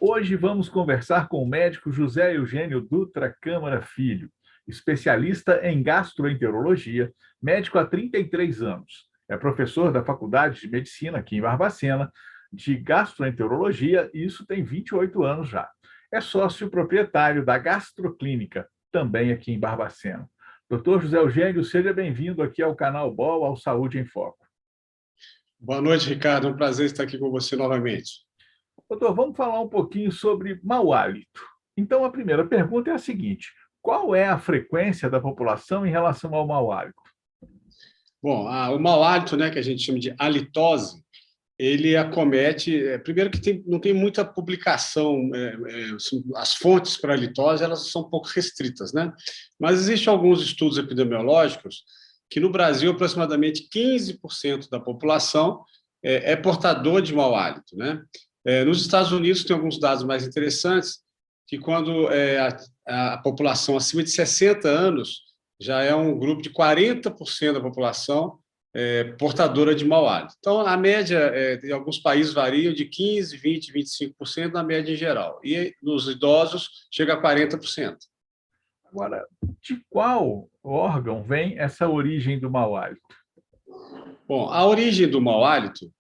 Hoje vamos conversar com o médico José Eugênio Dutra Câmara Filho, especialista em gastroenterologia, médico há 33 anos. É professor da Faculdade de Medicina aqui em Barbacena, de gastroenterologia, e isso tem 28 anos já. É sócio proprietário da Gastroclínica, também aqui em Barbacena. Doutor José Eugênio, seja bem-vindo aqui ao canal BOL, ao Saúde em Foco. Boa noite, Ricardo. É um prazer estar aqui com você novamente. Doutor, vamos falar um pouquinho sobre mau hálito. Então, a primeira pergunta é a seguinte: qual é a frequência da população em relação ao mau hálito? Bom, o mau hálito, né, que a gente chama de halitose, ele acomete. Primeiro, que não tem muita publicação, as fontes para a halitose elas são um pouco restritas, né? Mas existem alguns estudos epidemiológicos que no Brasil aproximadamente 15% da população é portador de mau hálito, né? Nos Estados Unidos tem alguns dados mais interessantes que quando a população acima de 60 anos já é um grupo de 40% da população portadora de mau hálito. Então, a média em alguns países varia de 15%, 20%, 25% na média em geral. E nos idosos chega a 40%. Agora, de qual órgão vem essa origem do mau hálito? Bom, a origem do mau hálito,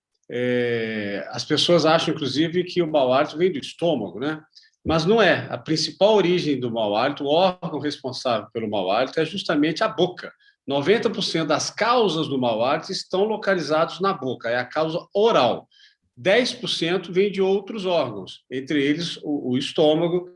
as pessoas acham, inclusive, que o mau hálito vem do estômago, né? Mas não é. A principal origem do mau hálito, o órgão responsável pelo mau hálito, é justamente a boca. 90% das causas do mau hálito estão localizados na boca, é a causa oral. 10% vem de outros órgãos, entre eles o estômago,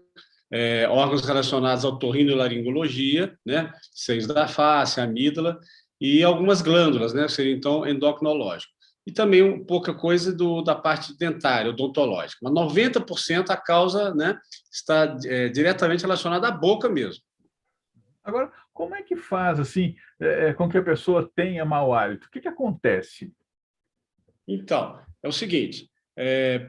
órgãos relacionados ao otorrinolaringologia, né? Seios da face, amígdala, e algumas glândulas, né? Seria então endocrinológico. E também pouca coisa da parte dentária, odontológica. Mas 90% a causa, né, está diretamente relacionada à boca mesmo. Agora, como é que faz assim com que a pessoa tenha mau hálito? O que acontece? Então, é o seguinte,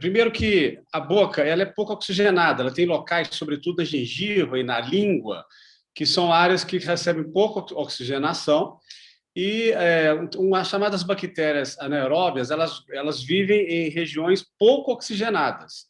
primeiro que a boca ela é pouco oxigenada, ela tem locais, sobretudo na gengiva e na língua, que são áreas que recebem pouca oxigenação, e as chamadas bactérias anaeróbias, elas vivem em regiões pouco oxigenadas.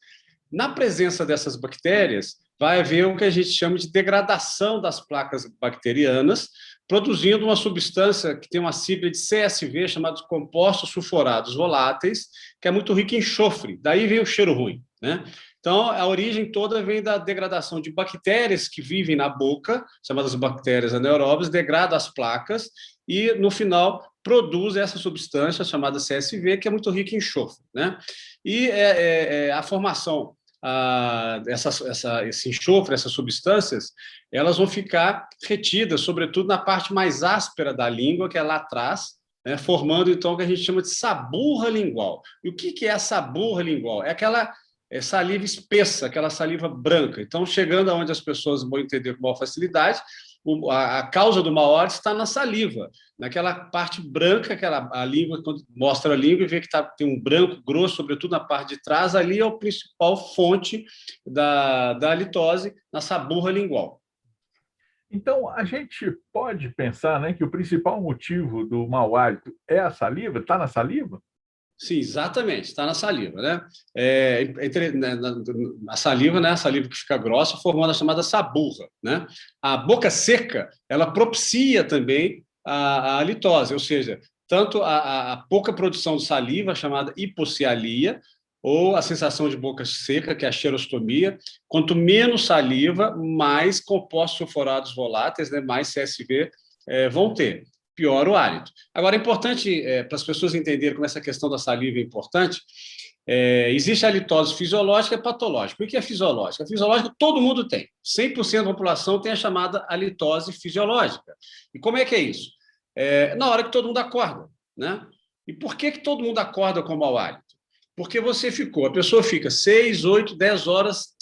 Na presença dessas bactérias, vai haver o que a gente chama de degradação das placas bacterianas, produzindo uma substância que tem uma sigla de CSV, chamada de compostos sulfurados voláteis, que é muito rica em enxofre. Daí vem o cheiro ruim, né? Então, a origem toda vem da degradação de bactérias que vivem na boca, chamadas bactérias anaeróbias, degradam as placas e, no final, produz essa substância chamada CSV, que é muito rica em enxofre, né? E a formação, esse enxofre, essas substâncias, elas vão ficar retidas, sobretudo na parte mais áspera da língua, que é lá atrás, né, formando, então, o que a gente chama de saburra lingual. E o que é a saburra lingual? É aquela saliva espessa, aquela saliva branca. Então, chegando aonde as pessoas vão entender com maior facilidade, a causa do mau hálito está na saliva, naquela parte branca, a língua, quando mostra a língua e vê que tem um branco grosso, sobretudo na parte de trás, ali é a principal fonte da halitose, na saburra lingual. Então, a gente pode pensar, né, que o principal motivo do mau hálito é a saliva? Está na saliva? Sim, exatamente, está na saliva, né? A saliva, né? A saliva que fica grossa, formando a chamada saburra, né? A boca seca, ela propicia também a halitose, ou seja, tanto a pouca produção de saliva, chamada hipocialia, ou a sensação de boca seca, que é a xerostomia, quanto menos saliva, mais compostos sulfurados voláteis, né? Mais CSV vão ter. Pior o hálito. Agora, é importante para as pessoas entenderem como essa questão da saliva é importante. Existe a halitose fisiológica e patológica. O que é fisiológica? A fisiológica todo mundo tem. 100% da população tem a chamada halitose fisiológica. E como é que é isso? Na hora que todo mundo acorda, né? E por que todo mundo acorda com mau hálito? Porque a pessoa fica 6, 8, 10 horas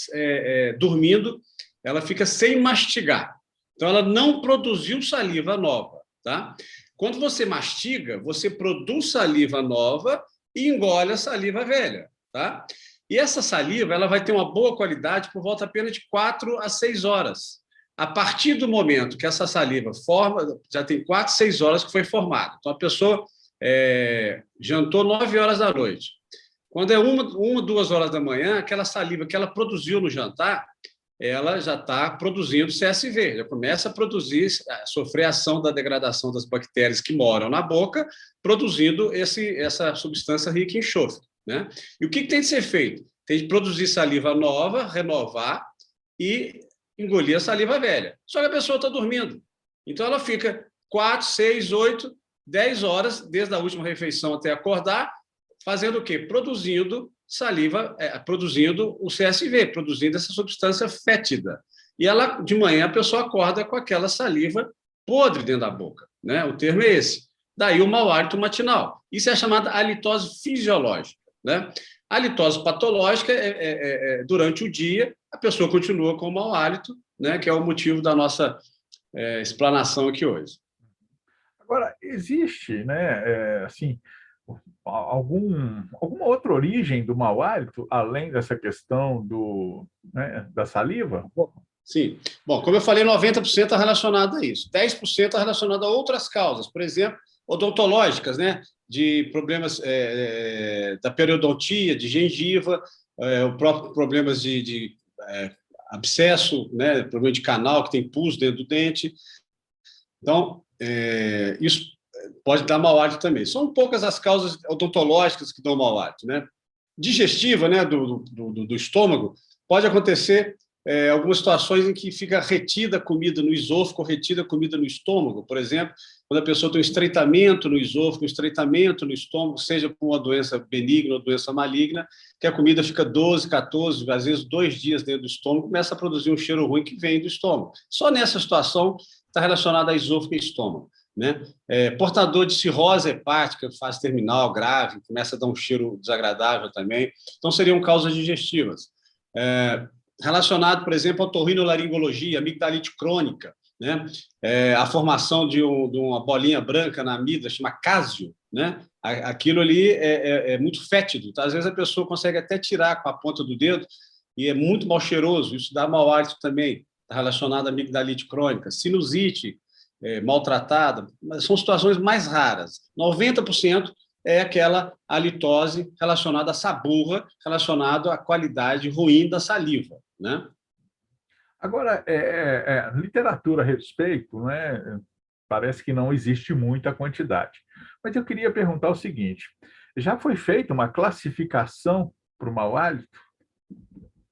dormindo, ela fica sem mastigar. Então, ela não produziu saliva nova. Tá? Quando você mastiga, você produz saliva nova e engole a saliva velha. Tá? E essa saliva ela vai ter uma boa qualidade por volta apenas de 4 a 6 horas. A partir do momento que essa saliva forma, já tem 4, 6 horas que foi formada. Então, a pessoa jantou 9 horas da noite. Quando é 2 horas da manhã, aquela saliva que ela produziu no jantar, ela já está produzindo CSV, já começa a produzir, a sofrer a ação da degradação das bactérias que moram na boca, produzindo essa substância rica em enxofre, né? E o que tem de ser feito? Tem de produzir saliva nova, renovar e engolir a saliva velha. Só que a pessoa está dormindo. Então, ela fica 4, 6, 8, 10 horas, desde a última refeição até acordar, fazendo o quê? Produzindo saliva, produzindo o CSV, produzindo essa substância fétida. E ela, de manhã, a pessoa acorda com aquela saliva podre dentro da boca, né? O termo é esse. Daí o mau hálito matinal. Isso é chamada halitose fisiológica, né? A halitose patológica durante o dia, a pessoa continua com o mau hálito, né? Que é o motivo da nossa explanação aqui hoje. Agora, existe, né, assim, alguma outra origem do mau hálito, além dessa questão né, da saliva? Sim. Bom, como eu falei, 90% está relacionado a isso. 10% está relacionado a outras causas, por exemplo, odontológicas, né? De problemas da periodontia, de gengiva, o próprio problemas de abscesso, né? Problema de canal, que tem pus dentro do dente. Então, isso pode dar mau hálito também. São poucas as causas odontológicas que dão mau hálito, né? Digestiva, né, do estômago, pode acontecer algumas situações em que fica retida a comida no esôfago, retida a comida no estômago, por exemplo, quando a pessoa tem um estreitamento no esôfago, um estreitamento no estômago, seja por uma doença benigna ou doença maligna, que a comida fica 12, 14, às vezes 2 dias dentro do estômago, começa a produzir um cheiro ruim que vem do estômago. Só nessa situação está relacionada a esôfago e estômago, né? Portador de cirrose hepática, fase terminal, grave, começa a dar um cheiro desagradável também. Então, seriam causas digestivas. Relacionado, por exemplo, à otorrinolaringologia, amigdalite crônica, né? A formação de uma bolinha branca na amígdala, chama cásio, né? Aquilo ali é muito fétido. Tá? Às vezes a pessoa consegue até tirar com a ponta do dedo e é muito mal cheiroso. Isso dá mau hálito também. Está relacionado à amigdalite crônica, sinusite maltratada, mas são situações mais raras. 90% é aquela halitose relacionada à saburra, relacionada à qualidade ruim da saliva, né? Agora, literatura a respeito, né, parece que não existe muita quantidade. Mas eu queria perguntar o seguinte: já foi feita uma classificação para o mau hálito?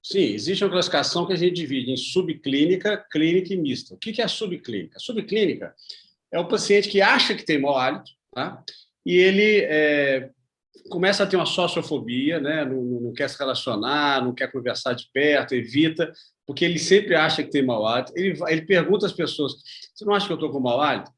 Sim, existe uma classificação que a gente divide em subclínica, clínica e mista. O que é a subclínica? A subclínica é o paciente que acha que tem mau hálito, tá? E ele começa a ter uma sociofobia, né? Não quer se relacionar, não quer conversar de perto, evita, porque ele sempre acha que tem mau hálito. Ele pergunta às pessoas: você não acha que eu estou com mau hálito?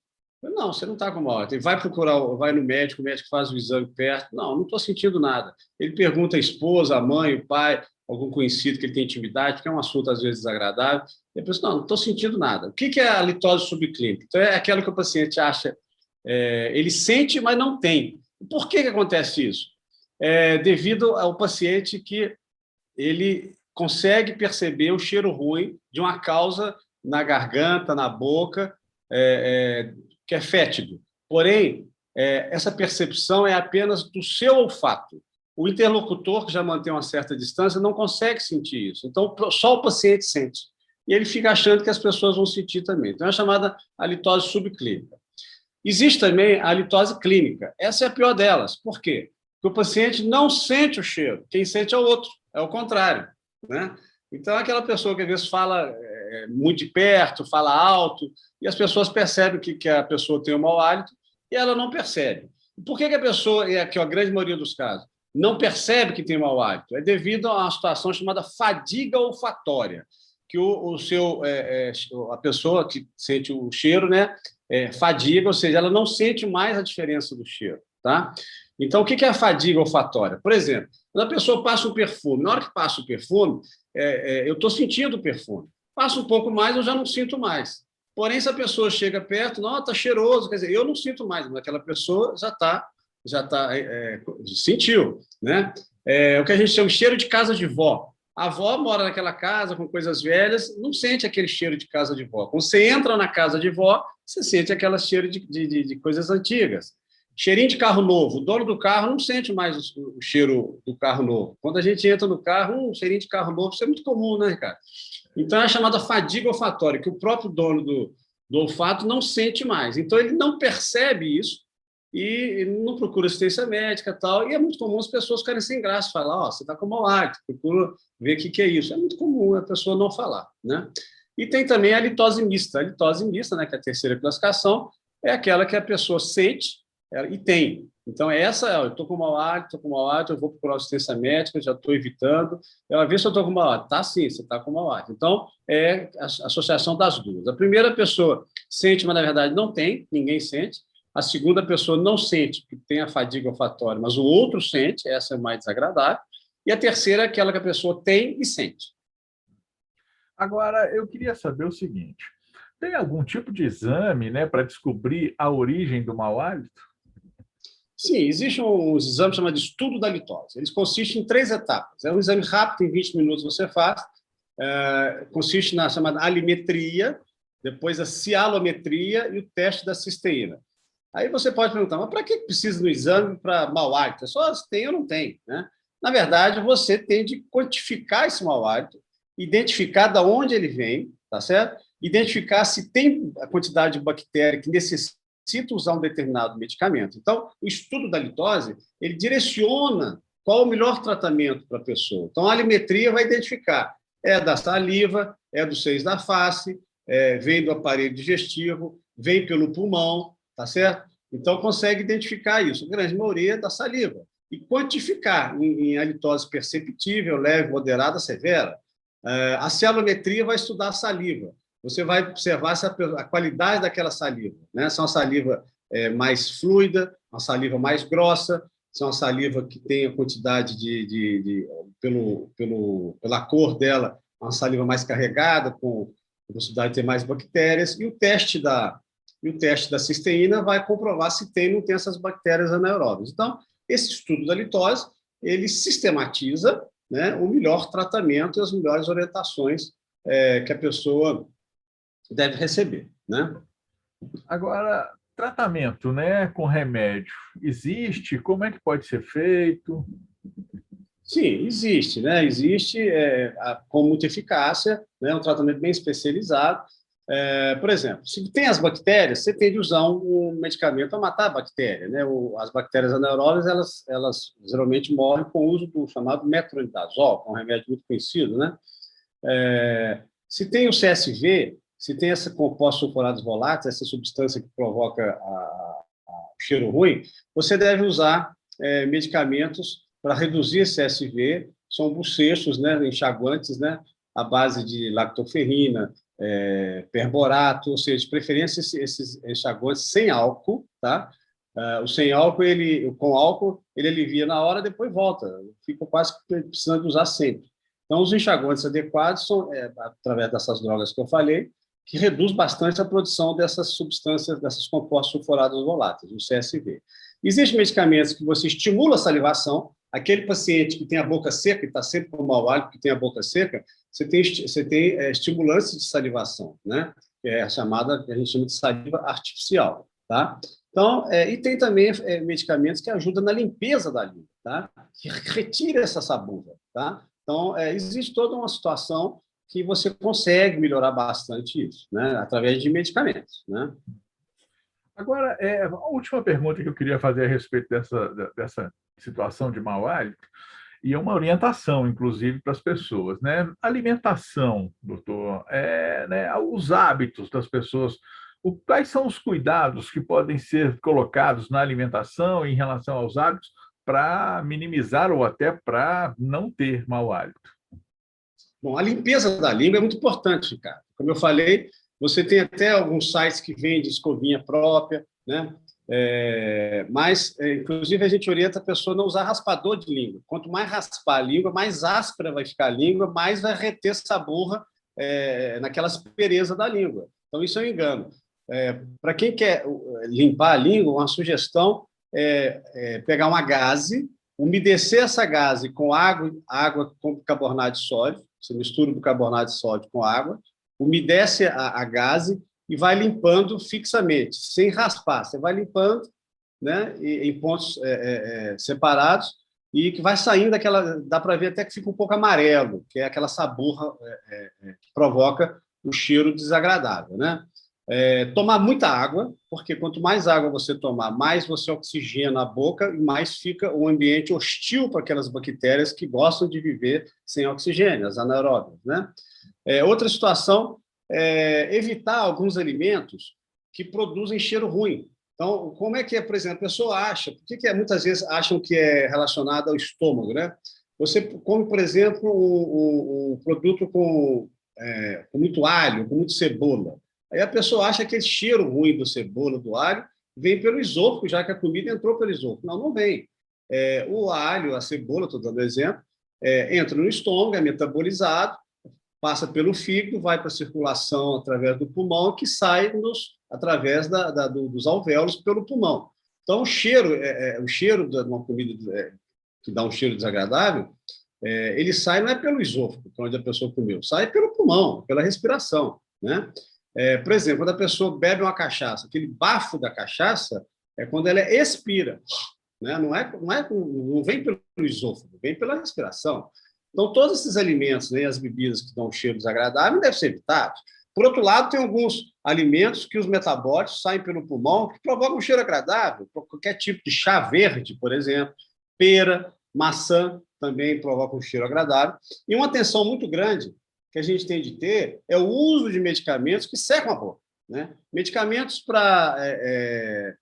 Não, você não está com mau hálito. Ele vai procurar, vai no médico, o médico faz o exame perto. Não estou sentindo nada. Ele pergunta à esposa, à mãe, o pai, algum conhecido que ele tem intimidade, que é um assunto às vezes desagradável. E a pessoa: não estou sentindo nada. O que é a litose subclínica? Então, é aquela que o paciente acha, ele sente, mas não tem. Por que acontece isso? Devido ao paciente que ele consegue perceber o cheiro ruim de uma causa na garganta, na boca, que é fétido. Porém, essa percepção é apenas do seu olfato. O interlocutor, que já mantém uma certa distância, não consegue sentir isso. Então, só o paciente sente. E ele fica achando que as pessoas vão sentir também. Então, é chamada halitose subclínica. Existe também a halitose clínica. Essa é a pior delas. Por quê? Porque o paciente não sente o cheiro. Quem sente é o outro. É o contrário, né? Então, aquela pessoa que às vezes fala muito de perto, fala alto, e as pessoas percebem que a pessoa tem um mau hálito e ela não percebe. Por que a pessoa, que é a grande maioria dos casos, não percebe que tem mau hálito? É devido a uma situação chamada fadiga olfatória, que a pessoa que sente o cheiro, né, fadiga, ou seja, ela não sente mais a diferença do cheiro, tá? Então, o que é a fadiga olfatória? Por exemplo, quando a pessoa passa um perfume, na hora que passa o perfume, eu estou sentindo o perfume. Passa um pouco mais, eu já não sinto mais. Porém, se a pessoa chega perto, não, está cheiroso, quer dizer, eu não sinto mais, mas aquela pessoa sentiu, né? O que a gente chama de cheiro de casa de vó. A avó mora naquela casa com coisas velhas, não sente aquele cheiro de casa de vó. Quando você entra na casa de vó, você sente aquele cheiro de coisas antigas. Cheirinho de carro novo. O dono do carro não sente mais o cheiro do carro novo. Quando a gente entra no carro, um cheirinho de carro novo, isso é muito comum, né, Ricardo? Então, é a chamada fadiga olfatória, que o próprio dono do olfato não sente mais. Então, ele não percebe isso e não procura assistência médica e tal. E é muito comum as pessoas ficarem sem graça, falar, você está com mau hálito, procura ver o que é isso. É muito comum a pessoa não falar, né? E tem também a litose mista. A litose mista, né, que é a terceira classificação, é aquela que a pessoa sente e tem. Então, essa, eu estou com mau hálito, eu vou procurar assistência médica, já estou evitando. Ela vê se eu estou com mau hálito. Tá, sim, você está com mau hálito. Então, é a associação das duas. A primeira pessoa sente, mas, na verdade, não tem, ninguém sente. A segunda pessoa não sente, porque tem a fadiga olfatória, mas o outro sente, essa é mais desagradável. E a terceira é aquela que a pessoa tem e sente. Agora, eu queria saber o seguinte: tem algum tipo de exame, né, para descobrir a origem do mau hálito? Sim, existe um exame chamado de estudo da litose. Eles consistem em 3 etapas. É um exame rápido, em 20 minutos você faz. Consiste na chamada alimetria, depois a cialometria e o teste da cisteína. Aí você pode perguntar, mas para que precisa do exame para mau hálito? É só se tem ou não tem, né? Na verdade, você tem de quantificar esse mau hálito, identificar de onde ele vem, tá certo? Identificar se tem a quantidade de bactéria que necessita usar um determinado medicamento. Então, o estudo da litose, ele direciona qual o melhor tratamento para a pessoa. Então, a alimetria vai identificar, é da saliva, é dos seios da face, vem do aparelho digestivo, vem pelo pulmão, tá certo? Então, consegue identificar isso. A grande maioria é da saliva. E quantificar em halitose perceptível, leve, moderada, severa. A cialometria vai estudar a saliva. Você vai observar a qualidade daquela saliva, né? Se é uma saliva mais fluida, uma saliva mais grossa, se é uma saliva que tem a quantidade pela cor dela, uma saliva mais carregada, com possibilidade de ter mais bactérias, e o teste da cisteína vai comprovar se tem ou não tem essas bactérias anaeróbias. Então, esse estudo da litose, ele sistematiza, né, o melhor tratamento e as melhores orientações que a pessoa deve receber, né? Agora, tratamento, né, com remédio, existe? Como é que pode ser feito? Sim, existe, né? Existe com muita eficácia, né? Um tratamento bem especializado. Por exemplo, se tem as bactérias, você tem de usar um medicamento para matar a bactéria, né? As bactérias anaeróbias, elas geralmente morrem com o uso do chamado metronidazol, que é um remédio muito conhecido, né? Se tem o CSV, se tem essa composta sulfurados voláteis, essa substância que provoca o cheiro ruim, você deve usar medicamentos para reduzir esse CSV, são bochechos, né, enxaguantes, né, à base de lactoferrina, perborato, ou seja, de preferência esses enxaguantes sem álcool, tá? O sem álcool, com álcool, ele alivia na hora, depois volta, fica quase precisando usar sempre. Então, os enxaguantes adequados são, através dessas drogas que eu falei, que reduz bastante a produção dessas substâncias, dessas compostos sulfurados voláteis, o CSV. Existem medicamentos que você estimula a salivação. Aquele paciente que tem a boca seca, que está sempre com mau hálito, que tem a boca seca, você tem estimulantes de salivação, né? Que é a chamada, que a gente chama de saliva artificial, tá? Então, e tem também medicamentos que ajudam na limpeza da língua, tá? Que retira essa sabuga, tá? Então, existe toda uma situação que você consegue melhorar bastante isso, né? Através de medicamentos, né? Agora, a última pergunta que eu queria fazer a respeito dessa situação de mau hálito, e é uma orientação, inclusive, para as pessoas, né? Alimentação, doutor, né, os hábitos das pessoas, quais são os cuidados que podem ser colocados na alimentação em relação aos hábitos para minimizar ou até para não ter mau hálito? Bom, a limpeza da língua é muito importante, cara. Como eu falei, você tem até alguns sites que vendem escovinha própria, né? Mas, inclusive, a gente orienta a pessoa a não usar raspador de língua. Quanto mais raspar a língua, mais áspera vai ficar a língua, mais vai reter saburra naquela aspereza da língua. Então, isso é um engano. Para quem quer limpar a língua, uma sugestão é pegar uma gaze, umedecer essa gaze com água com bicarbonato de sódio, você mistura o bicarbonato de sódio com água, umedece a gaze e vai limpando fixamente, sem raspar. Você vai limpando, né, em pontos separados, e que vai saindo daquela... Dá para ver até que fica um pouco amarelo, que é aquela saburra que provoca o cheiro desagradável, né? Tomar muita água, porque quanto mais água você tomar, mais você oxigena a boca e mais fica o ambiente hostil para aquelas bactérias que gostam de viver sem oxigênio, as anaeróbias, né? Outra situação é evitar alguns alimentos que produzem cheiro ruim. Então, como é que por exemplo, a pessoa acha, por que muitas vezes acham que é relacionado ao estômago, né? Você come, por exemplo, um produto com muito alho, com muito cebola. Aí a pessoa acha que esse cheiro ruim do cebola, do alho, vem pelo esôfago, já que a comida entrou pelo esôfago. Não, não vem. O alho, a cebola, estou dando exemplo, entra no estômago, é metabolizado, passa pelo fígado, vai para a circulação através do pulmão, que sai através dos alvéolos pelo pulmão. Então, o cheiro de uma comida que dá um cheiro desagradável, ele sai não é pelo esôfago, onde a pessoa comeu, sai pelo pulmão, pela respiração, né? Por exemplo, quando a pessoa bebe uma cachaça, aquele bafo da cachaça é quando ela expira, né? Não vem pelo esôfago, vem pela respiração. Então, todos esses alimentos, né, as bebidas que dão um cheiro desagradável devem ser evitados. Por outro lado, tem alguns alimentos que os metabólitos saem pelo pulmão que provocam um cheiro agradável. Qualquer tipo de chá verde, por exemplo, pera, maçã também provocam um cheiro agradável. E uma atenção muito grande que a gente tem de ter é o uso de medicamentos que secam a boca, né? Medicamentos para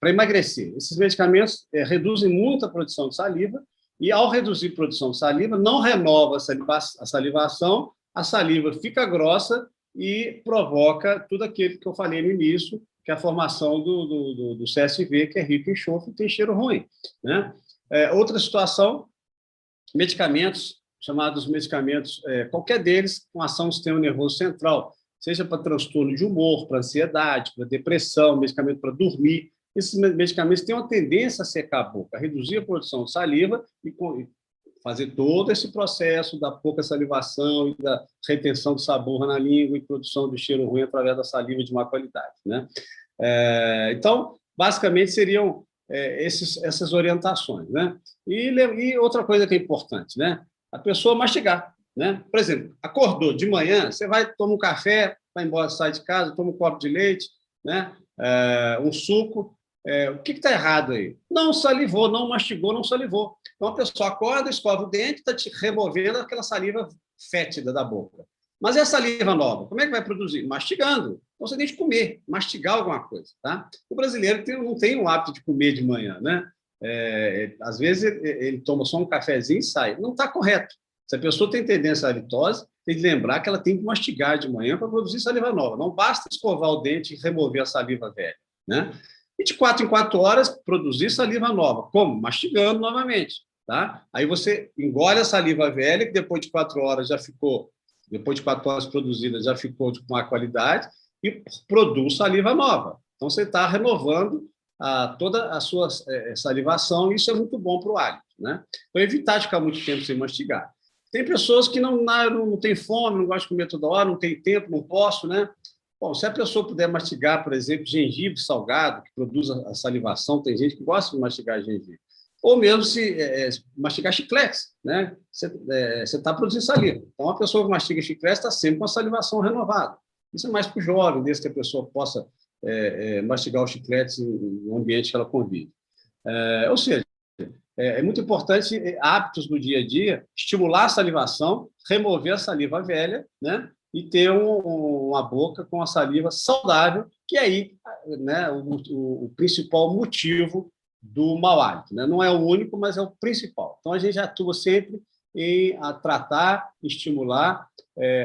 emagrecer. Esses medicamentos reduzem muito a produção de saliva e, ao reduzir a produção de saliva, não renova a salivação, a saliva fica grossa e provoca tudo aquilo que eu falei no início, que é a formação do CSV, que é rico em enxofre e tem cheiro ruim, né? Outra situação, medicamentos chamados medicamentos, qualquer deles com ação no sistema nervoso central, seja para transtorno de humor, para ansiedade, para depressão, medicamento para dormir. Esses medicamentos têm uma tendência a secar a boca, a reduzir a produção de saliva e fazer todo esse processo da pouca salivação e da retenção de sabor na língua e produção de cheiro ruim através da saliva de má qualidade, né? Então, basicamente, seriam essas orientações, né? E outra coisa que é importante, né? A pessoa mastigar, né? Por exemplo, acordou de manhã, você vai, toma um café, vai embora, sai de casa, toma um copo de leite, né? Um suco. O que está errado aí? Não salivou, não mastigou, não salivou. Então, a pessoa acorda, escova o dente, está te removendo aquela saliva fétida da boca. Mas e a saliva nova? Como é que vai produzir? Mastigando. Então, você tem que comer, mastigar alguma coisa, tá? O brasileiro não tem o hábito de comer de manhã, né? Às vezes, ele toma só um cafezinho e sai. Não está correto. Se a pessoa tem tendência à halitose, tem que lembrar que ela tem que mastigar de manhã para produzir saliva nova. Não basta escovar o dente e remover a saliva velha, né? E de 4 em 4 horas, produzir saliva nova. Como? Mastigando novamente, tá? Aí você engole a saliva velha, que depois de 4 horas já ficou, depois de 4 horas produzida, já ficou de má qualidade, e produz saliva nova. Então, você está renovando toda a sua salivação, e isso é muito bom para o hálito, né? Então, evitar de ficar muito tempo sem mastigar. Tem pessoas que não têm fome, não gostam de comer toda hora, não tem tempo, não posso, né? Bom, se a pessoa puder mastigar, por exemplo, gengibre salgado, que produz a salivação, tem gente que gosta de mastigar gengibre. Ou mesmo se mastigar chicletes, né? Você está produzindo saliva. Então, a pessoa que mastiga chicletes está sempre com a salivação renovada. Isso é mais para o jovem, desde que a pessoa possa mastigar os chicletes no ambiente que ela convive. Ou seja, é muito importante hábitos do dia a dia, estimular a salivação, remover a saliva velha, né? E ter uma boca com a saliva saudável, que aí, né, o principal motivo do mau hálito, né? Não é o único, mas é o principal. Então, a gente atua sempre em tratar, estimular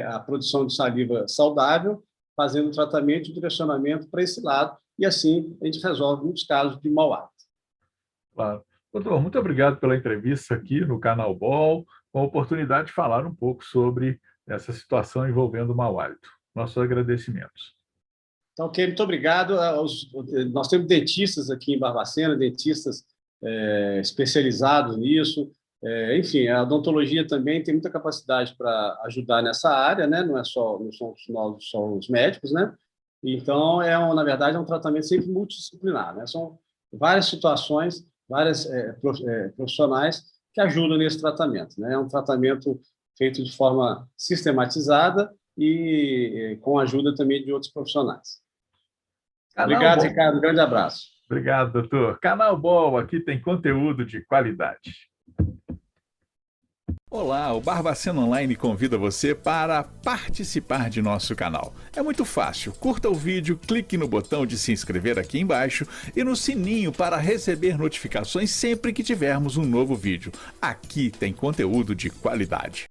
a produção de saliva saudável, fazendo tratamento e direcionamento para esse lado, e assim a gente resolve muitos casos de mau hálito. Claro. Doutor, muito obrigado pela entrevista aqui no Canal Ball, com a oportunidade de falar um pouco sobre essa situação envolvendo o mau hálito. Nossos agradecimentos. Então, ok, muito obrigado. Nós temos dentistas aqui em Barbacena, dentistas especializados nisso. Enfim, a odontologia também tem muita capacidade para ajudar nessa área, né? Não são só os médicos, né? Então, na verdade, é um tratamento sempre multidisciplinar, né? São várias situações, várias profissionais que ajudam nesse tratamento, né? É um tratamento feito de forma sistematizada e com a ajuda também de outros profissionais. Obrigado, Ricardo. Um grande abraço. Obrigado, doutor. Canal Bom, aqui tem conteúdo de qualidade. Olá, o Barbacena Online convida você para participar de nosso canal. É muito fácil, curta o vídeo, clique no botão de se inscrever aqui embaixo e no sininho para receber notificações sempre que tivermos um novo vídeo. Aqui tem conteúdo de qualidade.